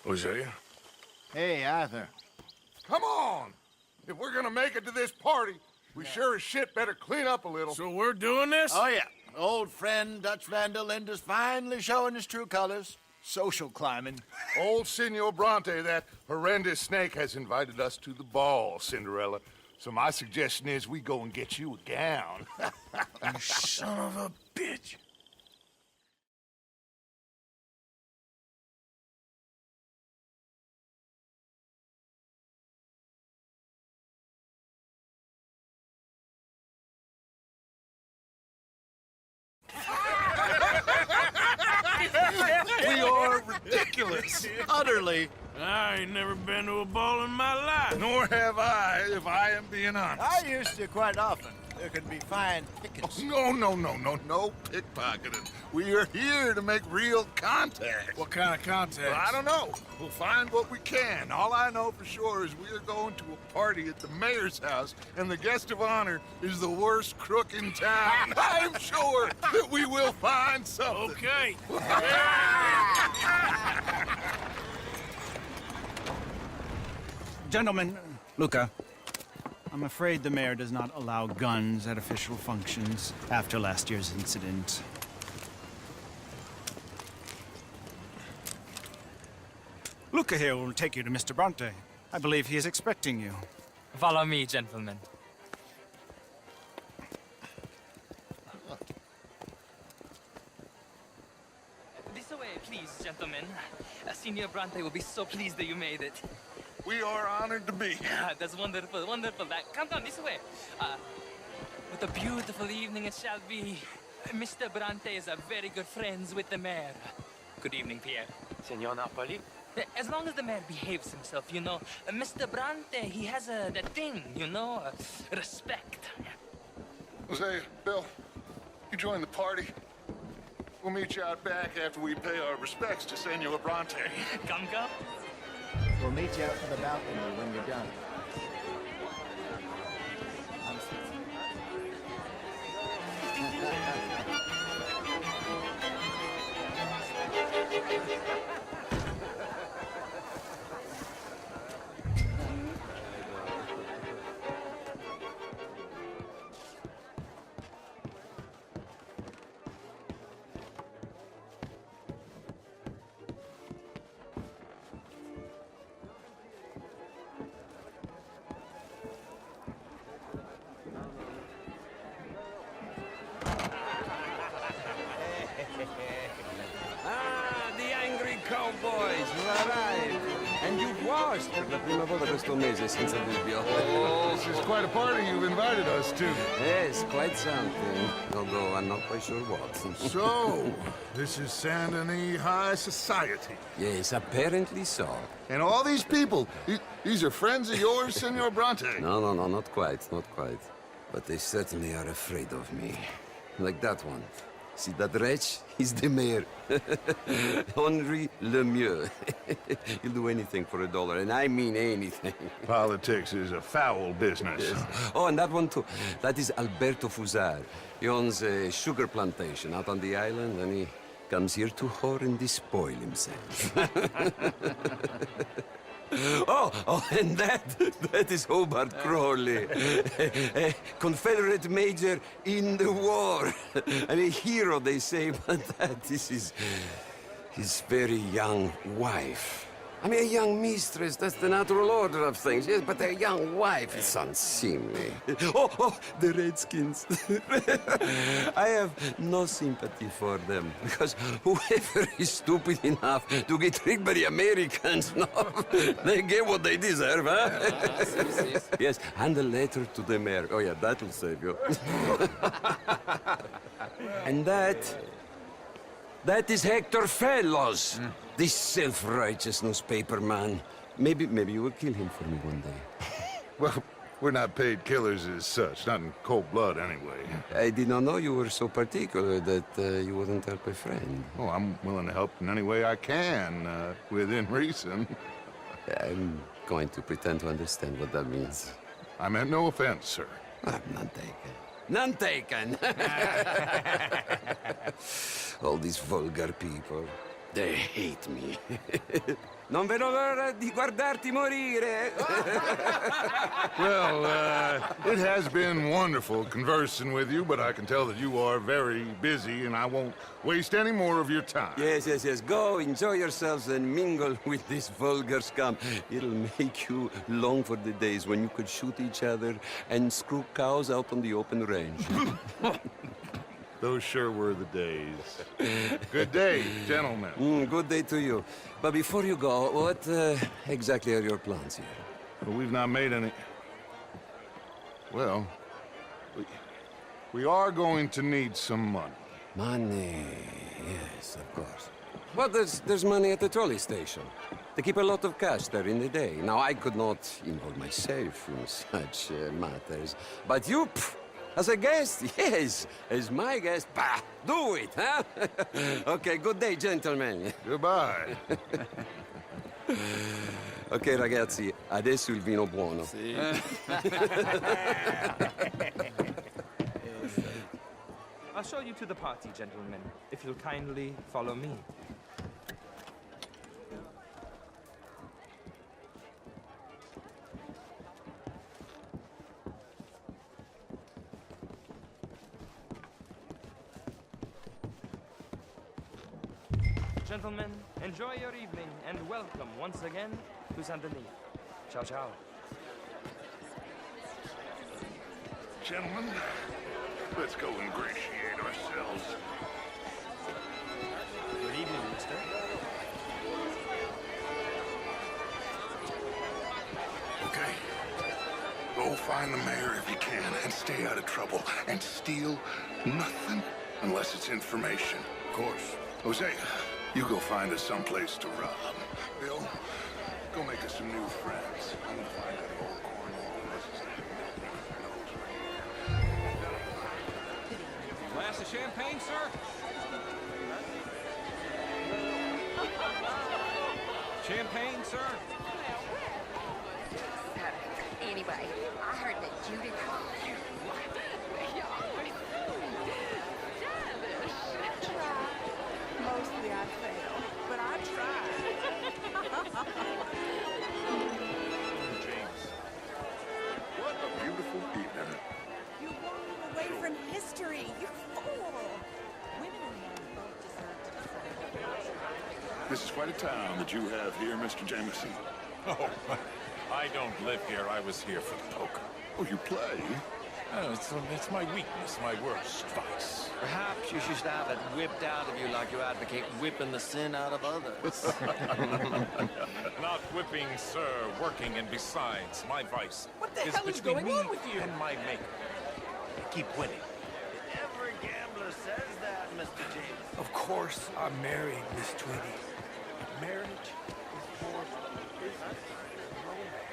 Hosea? Hey, Arthur. Come on! If we're gonna make it to this party, we sure as shit better clean up a little. So we're doing this? Oh, yeah. Old friend Dutch Van der Linde's finally showing his true colors. Social climbing. Old Senor Bronte, that horrendous snake, has invited us to the ball, Cinderella. So my suggestion is we go and get you a gown. You son of a bitch. We are ridiculous. Utterly. I ain't never been to a ball in my life. Nor have I, if I am being honest. I used to quite often. There can be fine pickets. No pickpocketing. We are here to make real contact. What kind of contact? Well, I don't know. We'll find what we can. All I know for sure is we are going to a party at the mayor's house, and the guest of honor is the worst crook in town. I'm sure that we will find something. Okay. Gentlemen, Luca, I'm afraid the mayor does not allow guns at official functions after last year's incident. Luca here will take you to Mr. Bronte. I believe he is expecting you. Follow me, gentlemen. This way, please, gentlemen. Senior Bronte will be so pleased that you made it. We are honored to be here. That's wonderful, wonderful. Come on, this way. What a beautiful evening it shall be. Mr. Bronte is a very good friends with the mayor. Good evening, Pierre. Senor Napoli? As long as the mayor behaves himself, you know. Mr. Bronte, he has that thing, you know, respect. Jose, Bill, you join the party. We'll meet you out back after we pay our respects to Senor Bronte. Come. We'll meet you out to the balcony when you're done. The angry cowboys have arrived. And you've washed per la prima volta questo mese, senza dubbio. Oh, this is quite a party you've invited us to. Yes, quite something. Although I'm not quite sure what. So, this is Saint Denis High Society. Yes, apparently so. And all these people, these are friends of yours, Senor Bronte? No, not quite, not quite. But they certainly are afraid of me. Like that one. See that wretch? He's the mayor. Henri Lemieux. He'll do anything for $1, and I mean anything. Politics is a foul business. Yes. Oh, and that one too. That is Alberto Fusar. He owns a sugar plantation out on the island, and he comes here to whore and despoil himself. Oh, and that is Hobart Crawley, a Confederate major in the war, and a hero, they say, but that is his very young wife. I mean, a young mistress, that's the natural order of things, yes, but a young wife, it's unseemly. Oh, the Redskins. I have no sympathy for them, because whoever is stupid enough to get tricked by the Americans, no, they get what they deserve, huh? Yes, and a letter to the mayor. Oh, yeah, that'll save you. And that is Hector Fellows. This self-righteous newspaper man. Maybe you will kill him for me one day. Well, we're not paid killers as such, not in cold blood anyway. I did not know you were so particular that you wouldn't help a friend. Oh, I'm willing to help in any way I can, within reason. I'm going to pretend to understand what that means. I meant no offense, sir. None taken. None taken! All these vulgar people. They hate me. Non vedo l'ora di guardarti morire. Well, it has been wonderful conversing with you, but I can tell that you are very busy, and I won't waste any more of your time. Yes, yes, yes. Go, enjoy yourselves, and mingle with this vulgar scum. It'll make you long for the days when you could shoot each other and screw cows out on the open range. Those sure were the days. Good day, gentlemen. Good day to you. But before you go, what exactly are your plans here? Well, we've not made any... Well, we are going to need some money. Money, yes, of course. Well, there's money at the trolley station. They keep a lot of cash there in the day. Now, I could not involve myself in such matters. But you, as a guest, yes, as my guest, bah, do it, huh? Okay, good day, gentlemen. Goodbye. Ok, ragazzi, adesso il vino buono. I'll show you to the party, gentlemen, if you'll kindly follow me. Gentlemen, enjoy your evening and welcome once again to Saint Denis. Ciao, ciao. Gentlemen, let's go ingratiate ourselves. Good evening, mister. Okay? Go find the mayor if you can and stay out of trouble. And steal nothing unless it's information. Of course. Jose, you go find us someplace to rob. Bill, go make us some new friends. I'm gonna find that old Cornwall unless it's Glass of champagne, sir? Champagne, sir? Anyway, I heard that Judith... Mostly I fail, but I tried. James. What a beautiful evening. You're walking away from history, you fool! Women and men both deserve to decide. This is quite a town that you have here, Mr. Jameson. Oh, I don't live here. I was here for the poker. Oh, you play? Oh, it's my weakness, my worst vice. Perhaps you should have it whipped out of you like you advocate whipping the sin out of others. Not whipping, sir, working, and besides, my vice What the is hell is between going on me with you? and my maker. I keep winning. Every gambler says that, Mr. James. Of course, I'm married, Miss Tweedy. Marriage is more business than romance.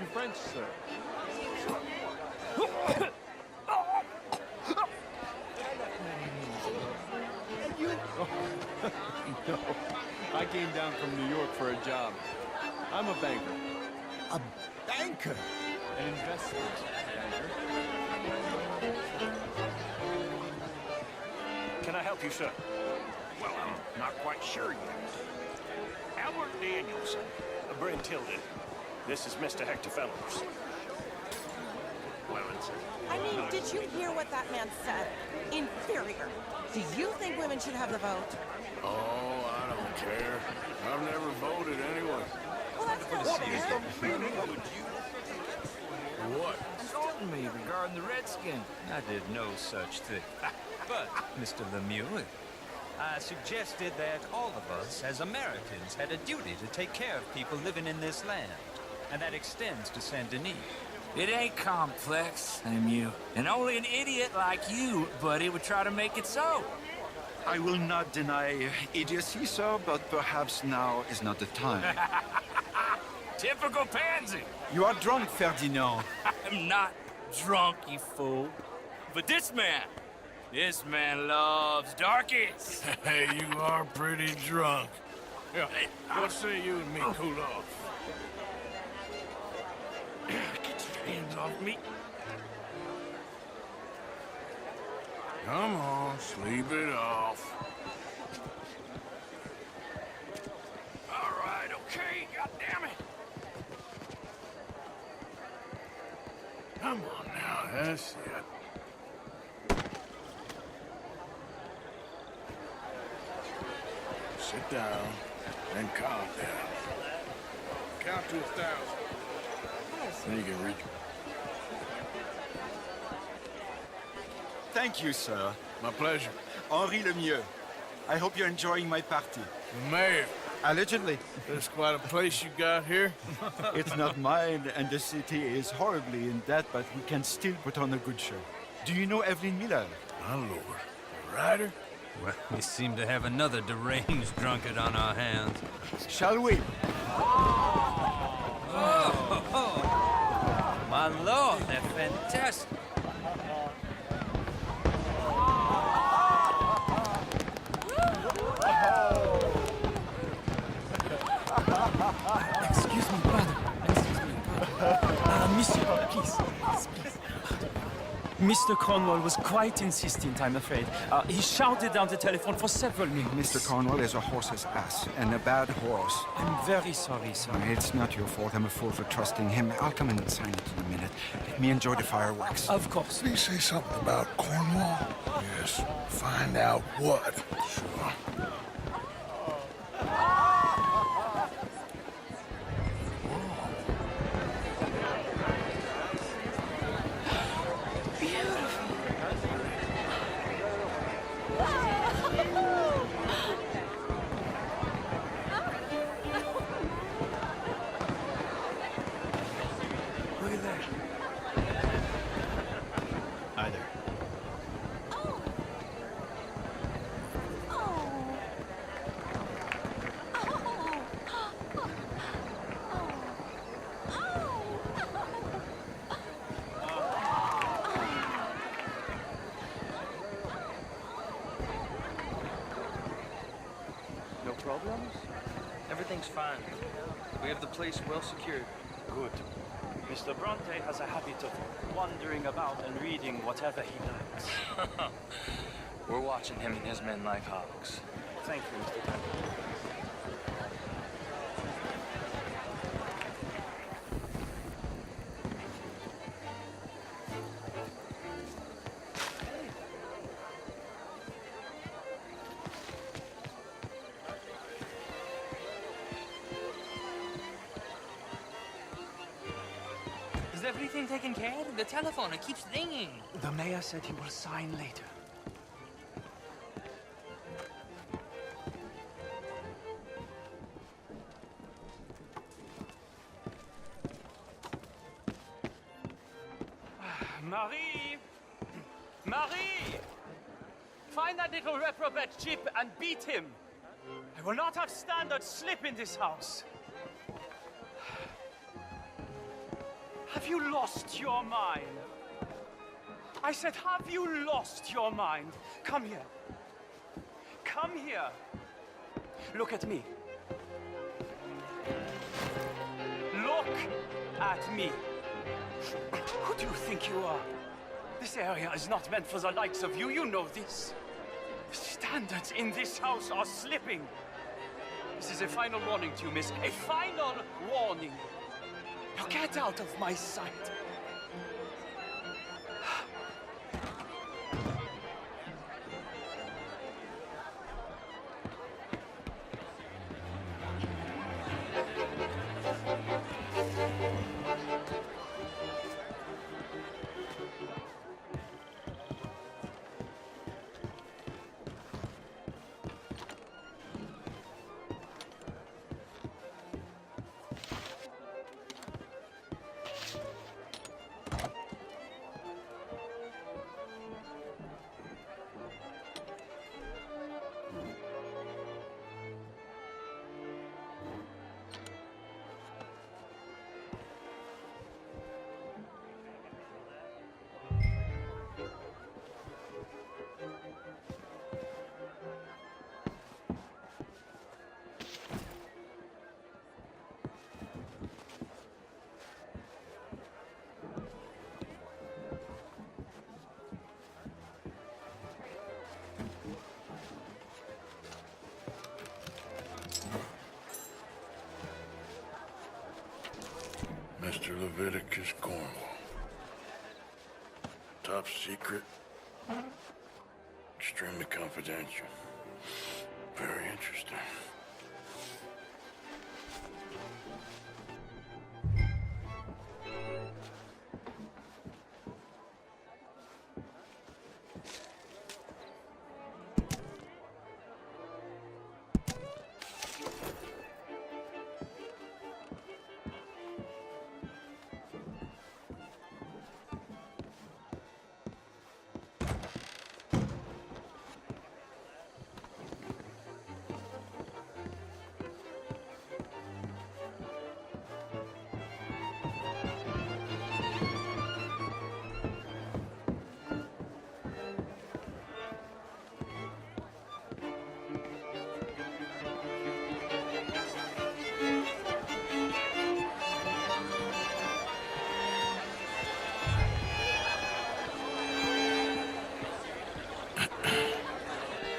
You French, sir? No, I came down from New York for a job. I'm a banker. A banker? An investment banker. Can I help you, sir? Well, I'm not quite sure yet. Albert Daniels, Brent Tilden. This is Mr. Hector Fellows. Well, I mean, did you hear what that man said? Inferior. Do you think women should have the vote? oh, I don't care. I've never voted anyway. Well, that's not fair. What? Insulting me regarding the Redskin. I did no such thing. But, Mr. Lemieux, I suggested that all of us, as Americans, had a duty to take care of people living in this land. And that extends to Saint Denis. It ain't complex, Lemieux. And only an idiot like you, buddy, would try to make it so. I will not deny idiocy, sir, but perhaps now is not the time. Typical pansy. You are drunk, Ferdinand. I'm not drunk, you fool. But this man loves darkies. Hey, you are pretty drunk. Yeah, what say you and me cool off? Get your hands off me. Come on, sleep it off. All right, okay, goddammit. Come on now, that's it. Sit down and calm down. Count to 1,000. Then you can reach. Thank you, sir. My pleasure. Henri Lemieux. I hope you're enjoying my party. The mayor. Allegedly. That's quite a place you got here. It's not mine, and the city is horribly in debt, but we can still put on a good show. Do you know Evelyn Miller? My lord. A writer? Well, we seem to have another deranged drunkard on our hands. Shall we? My lord, they're fantastic. Excuse me, brother. Monsieur, please. Mr. Cornwall was quite insistent, I'm afraid. He shouted down the telephone for several minutes. Mr. Cornwall is a horse's ass, and a bad horse. I'm very sorry, sir. It's not your fault. I'm a fool for trusting him. I'll come in and sign it in a minute. Let me enjoy the fireworks. Of course. Did he say something about Cornwall? Yes. Find out what. Sure. No problems? Everything's fine. We have the place well secured. Good. Mr. Bronte has a habit of wandering about and reading whatever he likes. We're watching him and his men like hawks. Thank you, Mr. Temple. Is everything taken care of? The telephone, it keeps ringing. The mayor said he will sign later. Marie! Marie! Find that little reprobate Chip and beat him. I will not have standard slip in this house. Have you lost your mind? I said, have you lost your mind? Come here. Come here. Look at me. Look at me. Who do you think you are? This area is not meant for the likes of you. You know this. The standards in this house are slipping. This is a final warning to you, miss. A final warning. Now get out of my sight. Mr. Leviticus Cornwall. Top secret. Extremely confidential. Very interesting.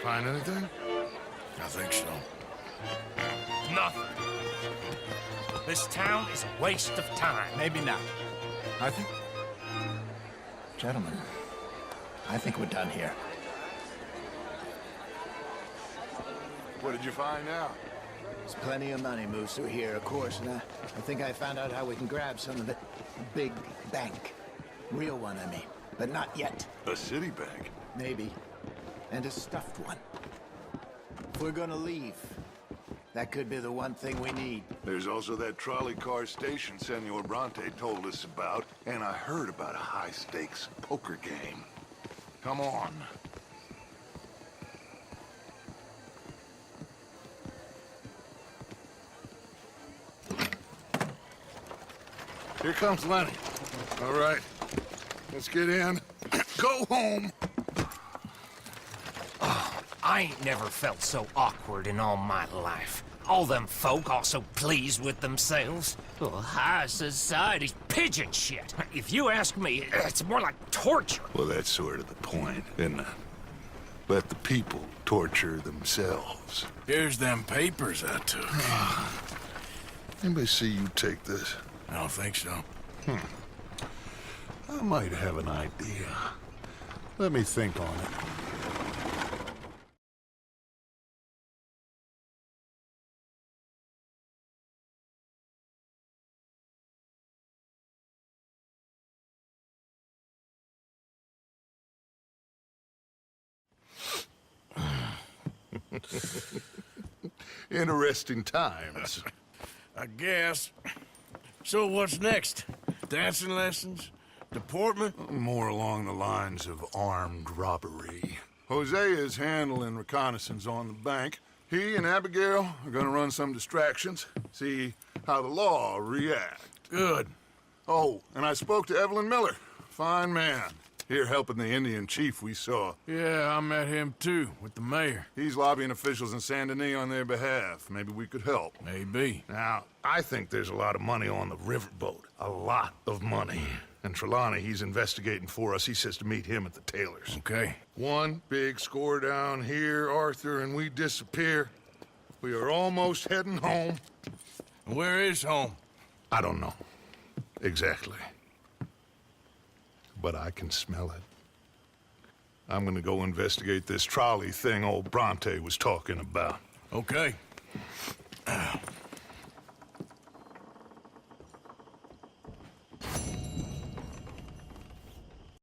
Find anything? I think so. Nothing. This town is a waste of time. Maybe not. I think... Gentlemen, I think we're done here. What did you find out? There's plenty of money moves through here, of course, and I think I found out how we can grab some of it. A big bank. Real one, I mean. But not yet. A city bank? Maybe. And a stuffed one. If we're gonna leave, that could be the one thing we need. There's also that trolley car station Senor Bronte told us about, and I heard about a high-stakes poker game. Come on. Here comes Lenny. All right, let's get in. Go home. I ain't never felt so awkward in all my life. All them folk all so pleased with themselves. Oh, high society's pigeon shit. If you ask me, it's more like torture. Well, that's sort of the point, isn't it? Let the people torture themselves. Here's them papers I took. Anybody see you take this? I don't think so. I might have an idea. Let me think on it. Interesting times. I guess. So what's next? Dancing lessons? Deportment? More along the lines of armed robbery. Hosea is handling reconnaissance on the bank. He and Abigail are gonna run some distractions, see how the law react. Good. Oh, and I spoke to Evelyn Miller. Fine man. Here helping the Indian chief we saw. Yeah, I met him too, with the mayor. He's lobbying officials in Saint Denis on their behalf. Maybe we could help. Maybe. Now, I think there's a lot of money on the riverboat. A lot of money. And Trelawney, he's investigating for us. He says to meet him at the Taylor's. Okay. One big score down here, Arthur, and we disappear. We are almost heading home. Where is home? I don't know. Exactly. But I can smell it. I'm gonna go investigate this trolley thing old Bronte was talking about. Okay.